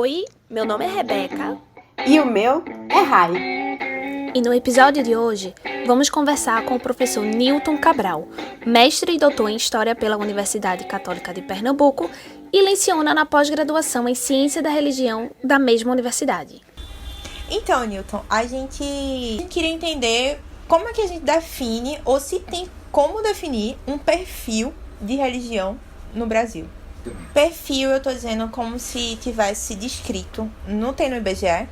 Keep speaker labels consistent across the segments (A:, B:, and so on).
A: Oi, meu nome é Rebeca.
B: E o meu é Rai.
A: E no episódio de hoje, vamos conversar com o professor Nilton Cabral, mestre e doutor em História pela Universidade Católica de Pernambuco e lenciona na pós-graduação em Ciência da Religião da mesma universidade.
C: Então, Nilton, a gente queria entender como é que a gente define, ou se tem como definir, um perfil de religião no Brasil. Perfil, eu tô dizendo como se tivesse descrito, não tem no IBGE,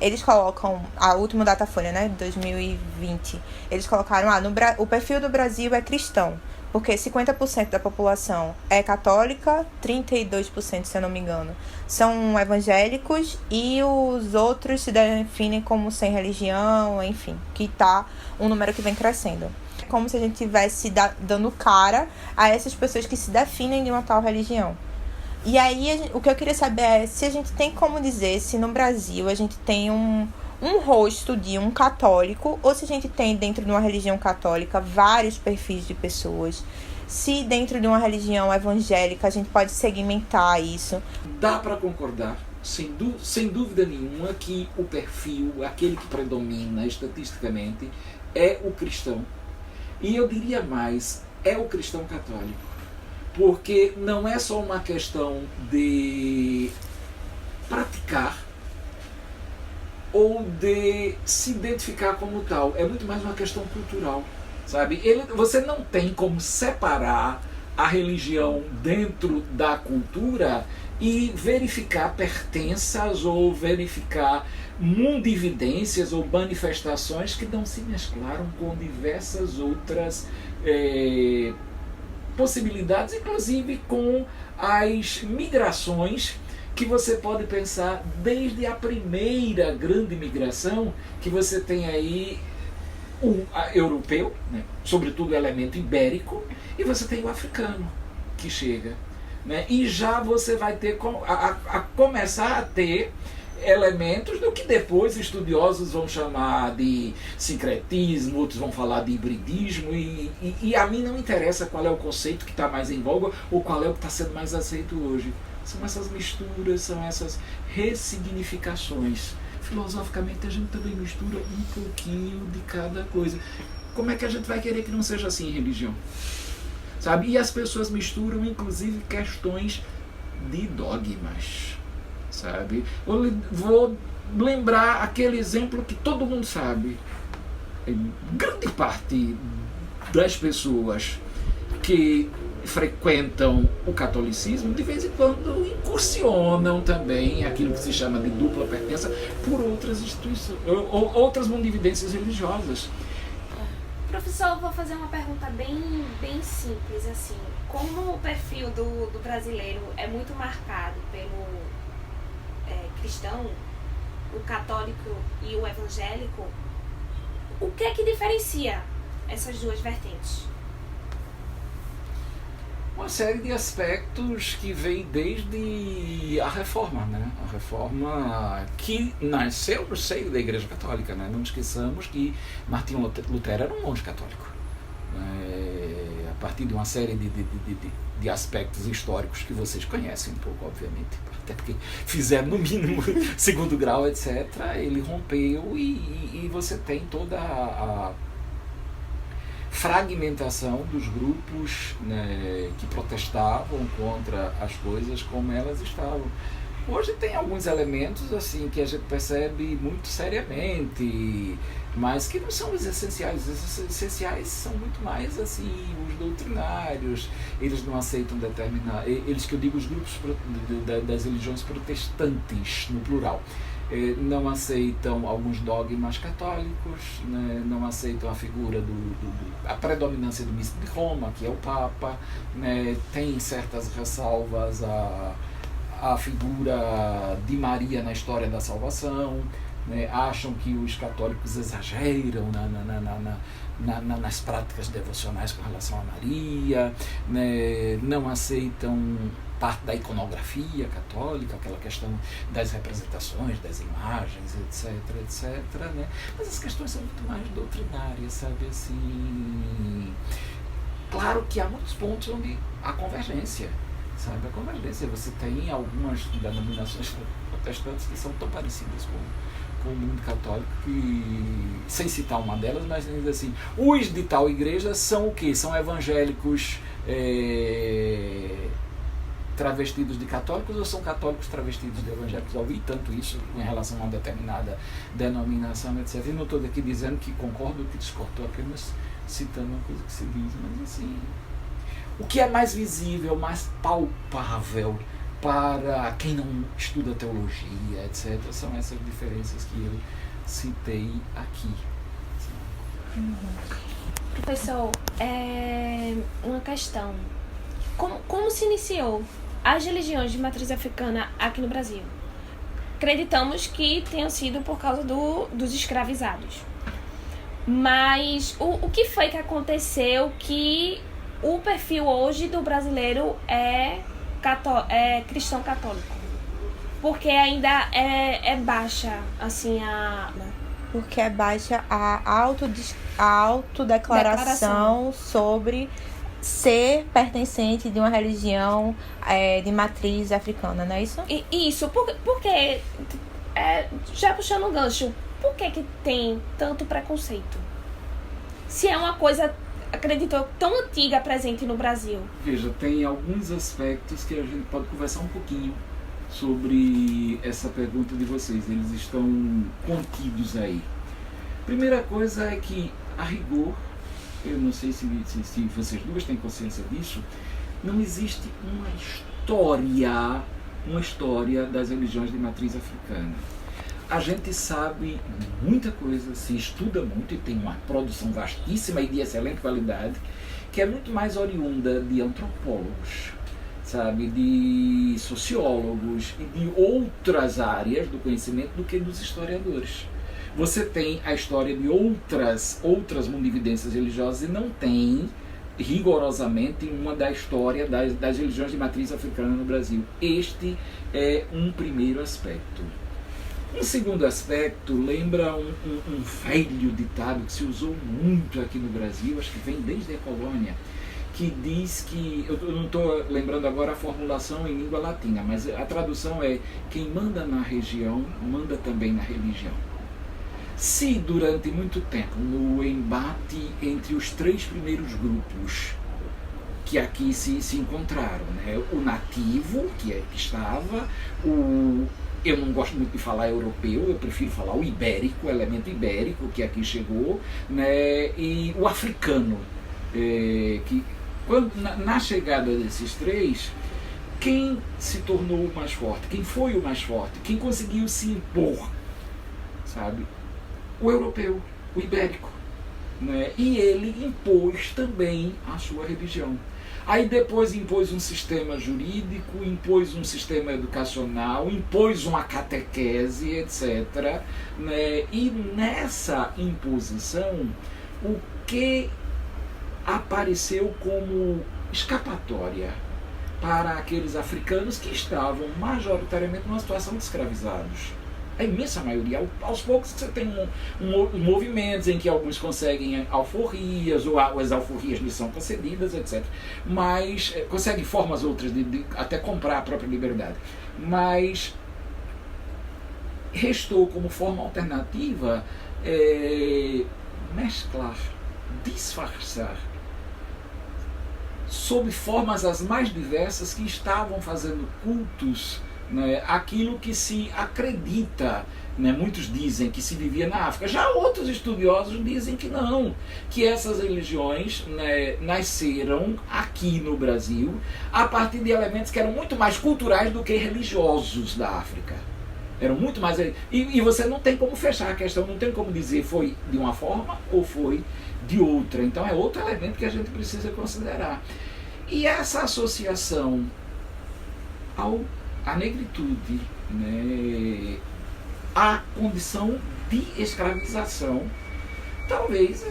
C: eles colocam, a última Datafolha, né, 2020, eles colocaram, o perfil do Brasil é cristão, porque 50% da população é católica, 32%, se eu não me engano, são evangélicos e os outros se definem como sem religião, enfim, que tá um número que vem crescendo. É como se a gente estivesse dando cara a essas pessoas que se definem de uma tal religião. E aí, o que eu queria saber é se a gente tem como dizer se no Brasil a gente tem um rosto de um católico, ou se a gente tem dentro de uma religião católica vários perfis de pessoas. Se dentro de uma religião evangélica a gente pode segmentar isso.
D: Dá para concordar, sem dúvida nenhuma, que o perfil, aquele que predomina estatisticamente, é o cristão. E eu diria mais, é o cristão católico. Porque não é só uma questão de praticar ou de se identificar como tal, é muito mais uma questão cultural, sabe? Você não tem como separar a religião dentro da cultura e verificar pertenças ou verificar mundividências ou manifestações que não se mesclaram com diversas outras possibilidades, inclusive com as migrações que você pode pensar desde a primeira grande migração, que você tem aí o europeu, né, sobretudo o elemento ibérico, e você tem o africano que chega, né, e já você vai ter a começar a ter elementos do que depois estudiosos vão chamar de sincretismo, outros vão falar de hibridismo, e a mim não interessa qual é o conceito que está mais em voga ou qual é o que está sendo mais aceito hoje. São essas misturas, são essas ressignificações. Filosoficamente a gente também mistura um pouquinho de cada coisa. Como é que a gente vai querer que não seja assim em religião? Sabe? E as pessoas misturam inclusive questões de dogmas. Sabe? Vou lembrar aquele exemplo que todo mundo sabe. Grande parte das pessoas que frequentam o catolicismo de vez em quando incursionam também aquilo que se chama de dupla pertença por outras instituições ou outras mundividências religiosas.
A: Professor, eu vou fazer uma pergunta bem simples, assim. Como o perfil do brasileiro é muito marcado pelo cristão, o católico e o evangélico, o que é que diferencia essas duas vertentes?
D: Uma série de aspectos que vem desde a Reforma, né? A Reforma que nasceu no seio da Igreja Católica, né? Não esqueçamos que Martinho Lutero era um monge católico. A partir de uma série de aspectos históricos que vocês conhecem um pouco, obviamente, até porque fizeram no mínimo segundo grau, etc. Ele rompeu e você tem toda a fragmentação dos grupos, né, que protestavam contra as coisas como elas estavam. Hoje tem alguns elementos assim que a gente percebe muito seriamente, mas que não são os essenciais. Os essenciais são muito mais assim os doutrinários. Eles não aceitam eles, que eu digo, os grupos das religiões protestantes no plural, não aceitam alguns dogmas católicos, né, não aceitam a figura a predominância do bispo de Roma, que é o Papa, né, tem certas ressalvas a figura de Maria na história da salvação, né, acham que os católicos exageram nas práticas devocionais com relação a Maria, né, não aceitam parte da iconografia católica, aquela questão das representações, das imagens, etc, né? Mas as questões são muito mais doutrinárias, sabe, assim. Claro que há muitos pontos onde há convergência, sabe? A convergência. Você tem algumas denominações protestantes que são tão parecidas com o mundo católico, que, sem citar uma delas, mas dizendo assim, os de tal igreja são o quê? São evangélicos travestidos de católicos, ou são católicos travestidos de evangélicos? Eu ouvi tanto isso em relação a uma determinada denominação, etc. E não estou aqui dizendo que concordo ou que discordo, apenas citando uma coisa que se diz, mas assim, o que é mais visível, mais palpável para quem não estuda teologia, etc., são essas diferenças que eu citei aqui.
A: Professor, uma questão. Como se iniciou as religiões de matriz africana aqui no Brasil? Acreditamos que tenham sido por causa dos escravizados. Mas o que foi que aconteceu que o perfil hoje do brasileiro é cristão católico? Porque ainda é baixa, assim,
C: Porque é baixa a autodeclaração sobre ser pertencente de uma religião de matriz africana, não é isso?
A: Isso, porque já puxando o gancho, por que tem tanto preconceito? Se é uma coisa, acredito, tão antiga presente no Brasil.
D: Veja, tem alguns aspectos que a gente pode conversar um pouquinho sobre essa pergunta de vocês. Eles estão contidos aí. Primeira coisa é que, a rigor, eu não sei se vocês duas têm consciência disso, não existe uma história das religiões de matriz africana. A gente sabe muita coisa, se estuda muito e tem uma produção vastíssima e de excelente qualidade, que é muito mais oriunda de antropólogos, sabe, de sociólogos e de outras áreas do conhecimento do que dos historiadores. Você tem a história de outras mundividências religiosas e não tem, rigorosamente, uma da história das religiões de matriz africana no Brasil. Este é um primeiro aspecto. Um segundo aspecto lembra um velho ditado que se usou muito aqui no Brasil, acho que vem desde a colônia, que diz que, eu não estou lembrando agora a formulação em língua latina, mas a tradução é: quem manda na região, manda também na religião. Se durante muito tempo, no embate entre os três primeiros grupos que aqui se encontraram, né? O nativo, que estava, eu não gosto muito de falar europeu, eu prefiro falar o ibérico, o elemento ibérico que aqui chegou, né? E o africano, que na chegada desses três, quem se tornou o mais forte? Quem foi o mais forte? Quem conseguiu se impor? Sabe? O europeu, o ibérico, né? E ele impôs também a sua religião. Aí depois impôs um sistema jurídico, impôs um sistema educacional, impôs uma catequese, etc., né? E nessa imposição, o que apareceu como escapatória para aqueles africanos que estavam majoritariamente numa situação de escravizados? A imensa maioria. Aos poucos você tem movimentos em que alguns conseguem alforrias, ou as alforrias lhes são concedidas, etc. Mas conseguem formas outras de até comprar a própria liberdade. Mas restou como forma alternativa mesclar, disfarçar, sob formas as mais diversas, que estavam fazendo cultos, né, aquilo que se acredita, né, muitos dizem que se vivia na África, já outros estudiosos dizem que não, que essas religiões, né, nasceram aqui no Brasil a partir de elementos que eram muito mais culturais do que religiosos da África. Eram muito mais... E você não tem como fechar a questão, não tem como dizer foi de uma forma ou foi de outra. Então é outro elemento que a gente precisa considerar. E essa associação à negritude, né, à condição de escravização, talvez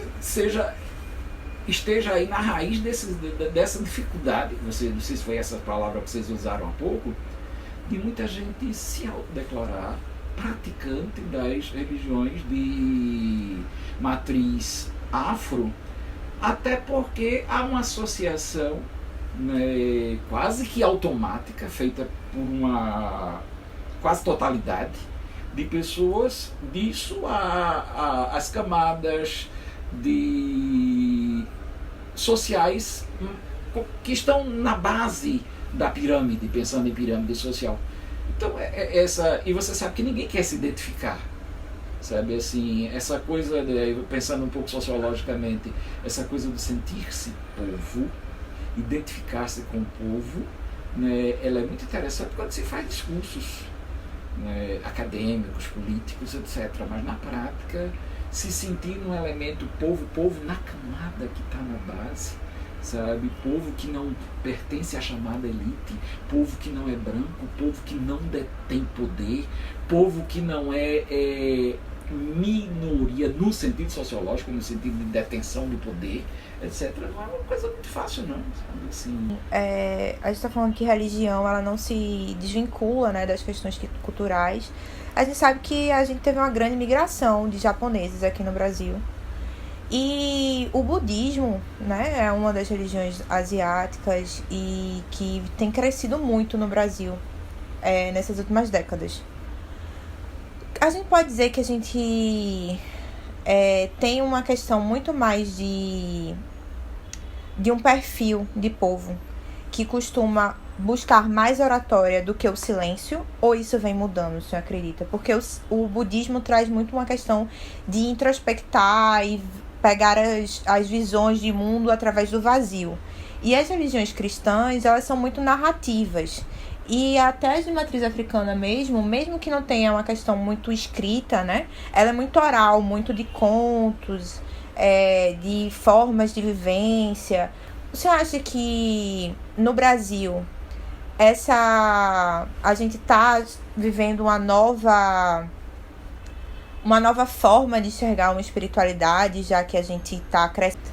D: esteja aí na raiz dessa dificuldade, não sei se foi essa palavra que vocês usaram há pouco, de muita gente se autodeclarar praticante das religiões de matriz afro, até porque há uma associação né, quase que automática, feita por uma quase totalidade de pessoas, disso as camadas sociais que estão na base da pirâmide, pensando em pirâmide social. Então, e você sabe que ninguém quer se identificar, sabe, assim, essa coisa, pensando um pouco sociologicamente, essa coisa de sentir-se povo, identificar-se com o povo, né, ela é muito interessante quando se faz discursos, né, acadêmicos, políticos, etc. Mas na prática, se sentir um elemento povo na camada que está na base, sabe? Povo que não pertence à chamada elite, povo que não é branco, povo que não detém poder, povo que não é minoria no sentido sociológico, no sentido de detenção do poder, etc. Não é uma coisa muito fácil, não, sabe? Assim,
C: a gente está falando que religião ela não se desvincula, né, das questões culturais. A gente sabe que a gente teve uma grande migração de japoneses aqui no Brasil. E o budismo, né, é uma das religiões asiáticas e que tem crescido muito no Brasil nessas últimas décadas. A gente pode dizer que a gente tem uma questão muito mais de um perfil de povo que costuma buscar mais oratória do que o silêncio, ou isso vem mudando, o senhor acredita? Porque o budismo traz muito uma questão de introspectar e pegar as visões de mundo através do vazio. E as religiões cristãs, elas são muito narrativas. E até as de matriz africana mesmo que não tenha uma questão muito escrita, né? Ela é muito oral, muito de contos, de formas de vivência. Você acha que no Brasil a gente está vivendo uma nova forma de enxergar uma espiritualidade, já que a gente está crescendo?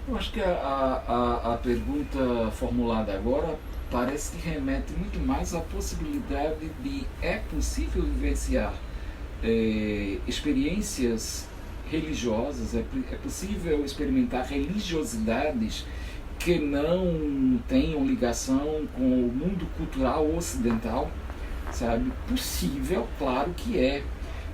D: eu acho que a pergunta formulada agora parece que remete muito mais à possibilidade de possível vivenciar experiências religiosas, é possível experimentar religiosidades que não tenham ligação com o mundo cultural ocidental, sabe? Possível, claro que é.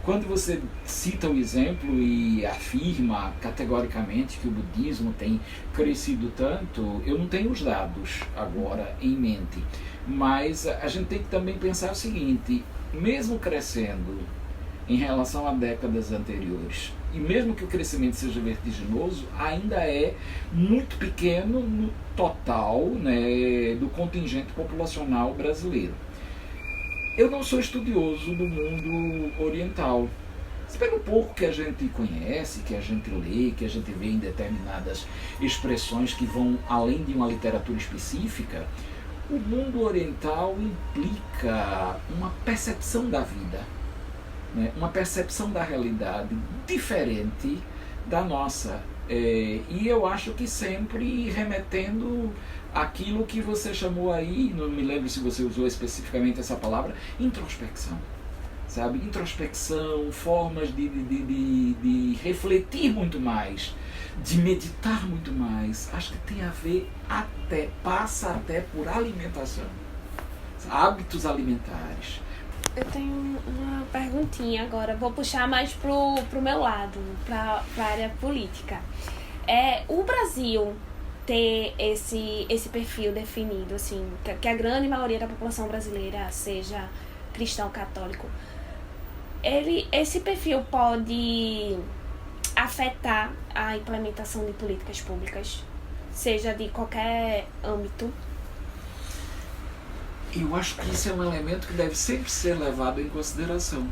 D: Quando você cita o exemplo e afirma categoricamente que o budismo tem crescido tanto, eu não tenho os dados agora em mente, mas a gente tem que também pensar o seguinte: mesmo crescendo em relação a décadas anteriores, e mesmo que o crescimento seja vertiginoso, ainda é muito pequeno no total, né, do contingente populacional brasileiro. Eu não sou estudioso do mundo oriental. Mas pelo pouco que a gente conhece, que a gente lê, que a gente vê em determinadas expressões que vão além de uma literatura específica, o mundo oriental implica uma percepção da vida, né? Uma percepção da realidade diferente da nossa. E eu acho que sempre remetendo aquilo que você chamou aí, não me lembro se você usou especificamente essa palavra, introspecção, sabe? Introspecção, formas de refletir muito mais, de meditar muito mais. Acho que tem a ver passa até por alimentação, hábitos alimentares.
A: Eu tenho uma perguntinha agora, vou puxar mais pro meu lado, pra área política. O Brasil ter esse perfil definido, assim, que a grande maioria da população brasileira seja cristão católico, esse perfil pode afetar a implementação de políticas públicas, seja de qualquer âmbito?
D: Eu acho que isso é um elemento que deve sempre ser levado em consideração,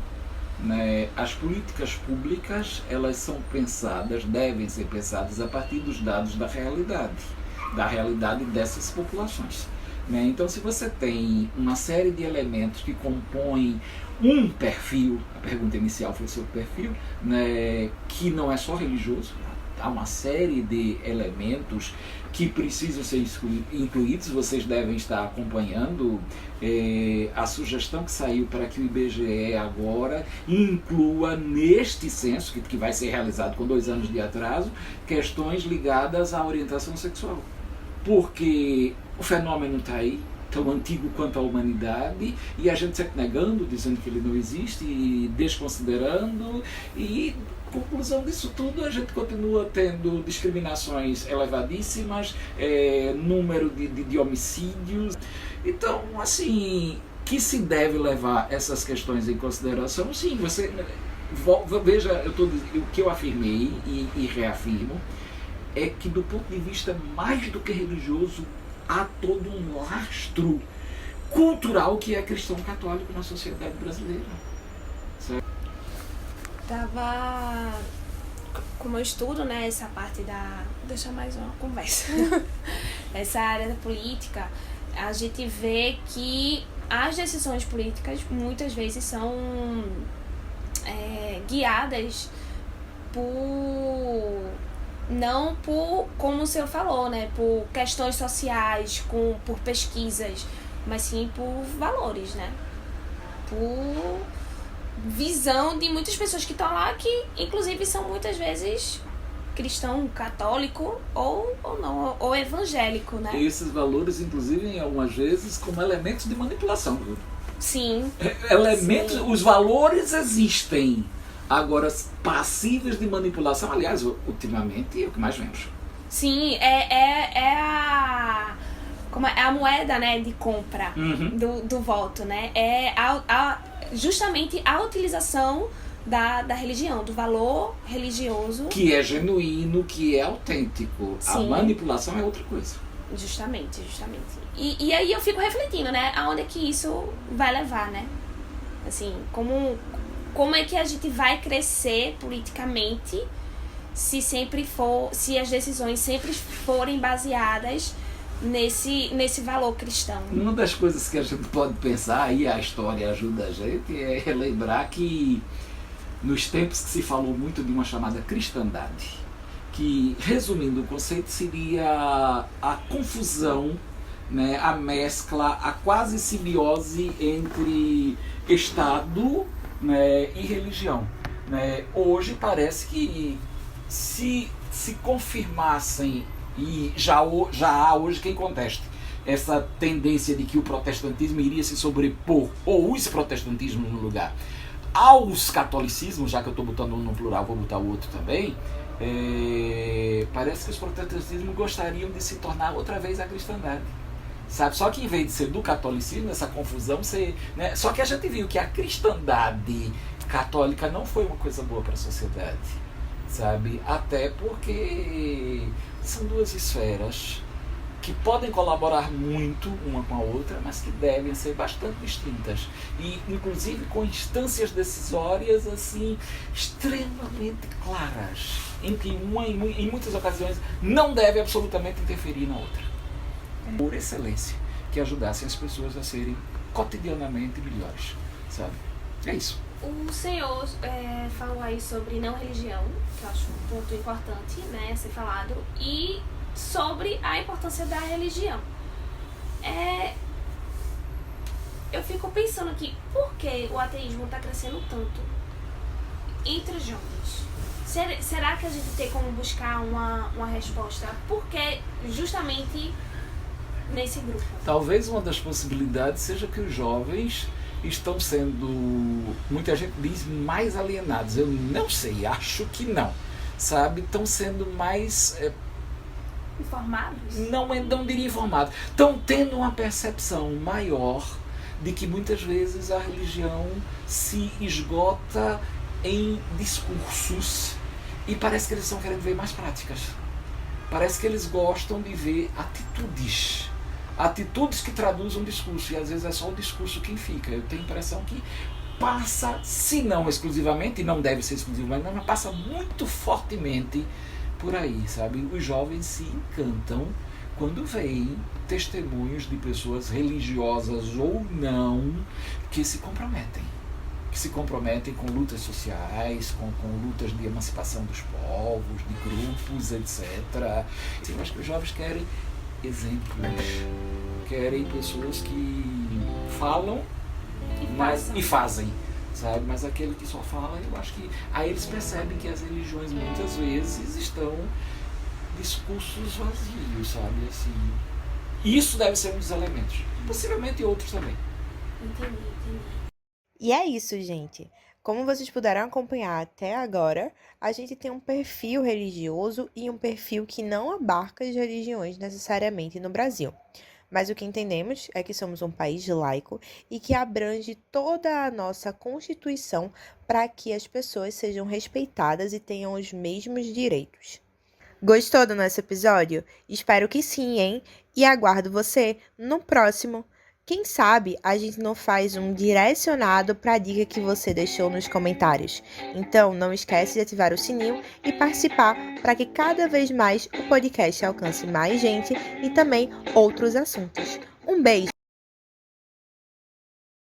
D: né? As políticas públicas, elas são pensadas, devem ser pensadas a partir dos dados da realidade dessas populações, né? Então, se você tem uma série de elementos que compõem um perfil, a pergunta inicial foi sobre perfil, né, que não é só religioso, há uma série de elementos que precisam ser incluídos. Vocês devem estar acompanhando a sugestão que saiu para que o IBGE agora inclua neste censo, que vai ser realizado com 2 anos de atraso, questões ligadas à orientação sexual, porque o fenômeno está aí, tão antigo quanto a humanidade, e a gente sempre negando, dizendo que ele não existe, e desconsiderando, e conclusão disso tudo, a gente continua tendo discriminações elevadíssimas, número de homicídios. Então, assim, que se deve levar essas questões em consideração, sim, você veja, o que eu afirmei e reafirmo, é que do ponto de vista mais do que religioso, há todo um lastro cultural que é cristão católico na sociedade brasileira. Certo?
A: Como eu estudo, né, essa parte deixa mais uma conversa, essa área da política, a gente vê que as decisões políticas muitas vezes são guiadas não por, como o senhor falou, né, por questões sociais, por pesquisas, mas sim por valores, né, por visão de muitas pessoas que estão lá, que inclusive são muitas vezes cristão, católico ou não, ou evangélico, né.
D: E esses valores, inclusive, algumas vezes, como elementos de manipulação.
A: Sim.
D: Elementos,
A: sim.
D: Os valores existem. Agora, passíveis de manipulação, aliás, ultimamente é o que mais vemos.
A: Sim, é a moeda, né, de compra do voto, né? É justamente a utilização da religião, do valor religioso.
D: Que é genuíno, que é autêntico. Sim. A manipulação é outra coisa.
A: Justamente. E aí eu fico refletindo, né? Aonde é que isso vai levar, né? Assim, como é que a gente vai crescer politicamente se as decisões sempre forem baseadas nesse valor cristão?
D: Uma das coisas que a gente pode pensar, e a história ajuda a gente, é lembrar que nos tempos que se falou muito de uma chamada cristandade, que, resumindo o conceito, seria a confusão, né, a mescla, a quase simbiose entre Estado, né, e religião. Né? Hoje parece que se confirmassem, e já há hoje quem conteste, essa tendência de que o protestantismo iria se sobrepor, ou os protestantismos no lugar, aos catolicismos, já que eu estou botando um no plural, vou botar o outro também, parece que os protestantismos gostariam de se tornar outra vez a cristandade. Sabe? Só que em vez de ser do catolicismo, essa confusão, né? Só que a gente viu que a cristandade católica não foi uma coisa boa para a sociedade, sabe? Até porque são duas esferas que podem colaborar muito uma com a outra, mas que devem ser bastante distintas. E, inclusive, com instâncias decisórias assim, extremamente claras, em que uma, em muitas ocasiões, não deve absolutamente interferir na outra. Por excelência, que ajudassem as pessoas a serem cotidianamente melhores, sabe? É isso.
A: O senhor falou aí sobre não religião, que eu acho um ponto importante, né, a ser falado, e sobre a importância da religião. Eu fico pensando aqui, por que o ateísmo está crescendo tanto entre os jovens? Será que a gente tem como buscar uma resposta? Por que justamente nesse grupo?
D: Talvez uma das possibilidades seja que os jovens estão sendo, muita gente diz, mais alienados. Eu não sei, acho que não. Sabe? Estão sendo mais...
A: informados?
D: Não diria informados. Estão tendo uma percepção maior de que muitas vezes a religião se esgota em discursos e parece que eles estão querendo ver mais práticas. Parece que eles gostam de ver atitudes que traduzem um discurso, e às vezes é só o discurso quem fica. Eu tenho a impressão que passa, se não exclusivamente, e não deve ser exclusivamente, mas passa muito fortemente por aí, sabe? Os jovens se encantam quando veem testemunhos de pessoas religiosas ou não que se comprometem com lutas sociais, com lutas de emancipação dos povos, de grupos, etc. Eu acho que os jovens querem exemplos, querem pessoas que falam e fazem, sabe? Mas aquele que só fala, eu acho que aí eles percebem que as religiões muitas vezes estão discursos vazios, sabe? Assim, isso deve ser um dos elementos. Possivelmente outros também.
A: Entendi.
C: E é isso, gente. Como vocês puderam acompanhar até agora, a gente tem um perfil religioso e um perfil que não abarca as religiões necessariamente no Brasil. Mas o que entendemos é que somos um país laico e que abrange toda a nossa Constituição para que as pessoas sejam respeitadas e tenham os mesmos direitos. Gostou do nosso episódio? Espero que sim, hein? E aguardo você no próximo. Quem sabe a gente não faz um direcionado para a dica que você deixou nos comentários. Então, não esquece de ativar o sininho e participar para que cada vez mais o podcast alcance mais gente e também outros assuntos. Um beijo!